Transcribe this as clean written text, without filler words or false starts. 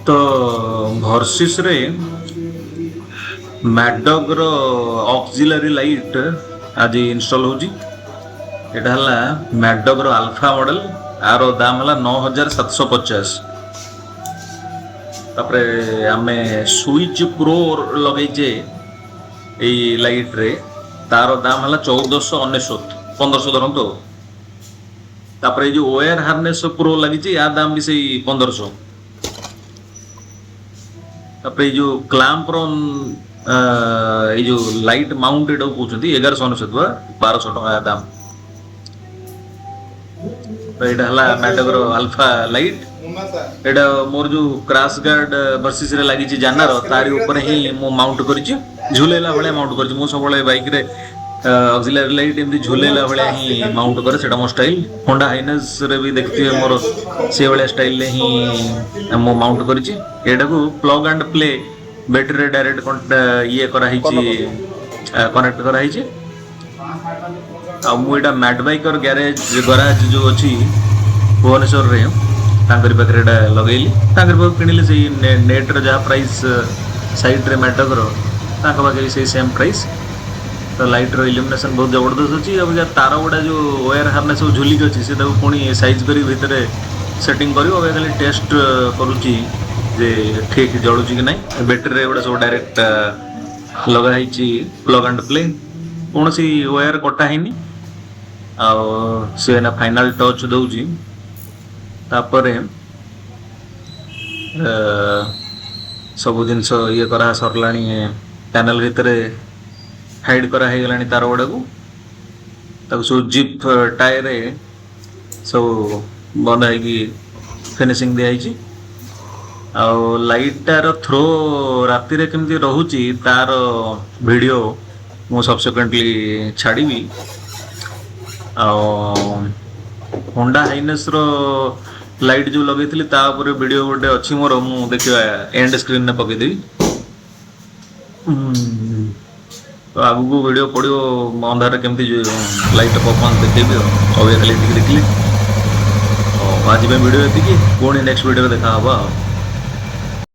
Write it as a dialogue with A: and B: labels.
A: तो भर्सिस रे मैडॉग रो auxiliary light आज इंस्टॉल होजी। एटा हला मैडॉग रो अल्फा मॉडल आरो दाम हला 9750। तापरे आमे स्विच प्रो लगेजे ए लाइट रे तारो दाम हला 1499 1500 धरंतो। तापरे जो वायर हार्नेस प्रो लगी या दाम भी सही 1500। तापरे जो क्लैंप रो ये जो लाइट माउंटेड कहते 1199 1200 टका दाम। तो ये हला मैडॉग रो अल्फा लाइट। एटा मोर जो क्रैश गार्ड वर्सिस रे लागि छि जानर तारी ऊपर ही मो माउंट करिछि झुलेला भले माउंट करिछि। मो सबले बाइक रे ऑक्सिलरी लाइट एमती झुलेला भले ही माउंट करे सेटा मो स्टाइल। होंडा हाइनेस रे भी देखथिए मोर से भले स्टाइल ले ही मो माउंट करिछि। एटा को प्लग एंड प्ले बैटरी रे डायरेक्ट ये करा हिछि कनेक्ट करा हिछि। आ मु एटा मैड बाइक और गैरेज जो अछि भुवनेश्वर रे तांकर पाखरे एटा लगेली। तांकर पाख किनिले से नेट रे जा प्राइस साइड रे मैडॉग रो तांका पाखे से सेम प्राइस। तो लाइट रो इल्यूमिनेशन बहुत जबरदस्त अछि। अब तार गुडा जो वायर हार्नेस सब झुलिक अछि से ताको पुणी साइज करी भितरे सेटिंग करियो। अब खाली टेस्ट करूची जे ठीक जळुची कि नै। बैटरी रे गुडा सब डायरेक्ट लगा हिची प्लग एंड प्ले कोनसी वायर कटा हिनी। आ से ना फाइनल टच दउची। तापरे सब जिनस ये करा सरलाणी पैनल भितर हाइड करा है गलानी तार गुडा को ताको सब जिप टायर सब बंद है कि फिनिशिंग दिया है। आ लाइट तार थ्रो राति रे केमती रहूची तार वीडियो मो सब्सिक्वेंटली छाड़ीबी। आ होंडा हाइनेस रो लाइट जो लगे थी तापर वीडियो गोटे अच्छी मोर मु देखा एंड स्क्रीन ने पकईदेवी। तो आगू वीडियो पड़ो अंधार केमती लाइट परफॉर्मेंस देखेबी। अब खाली देखिली आज वीडियो ये पुणी नेक्स्ट वीडियो देखा।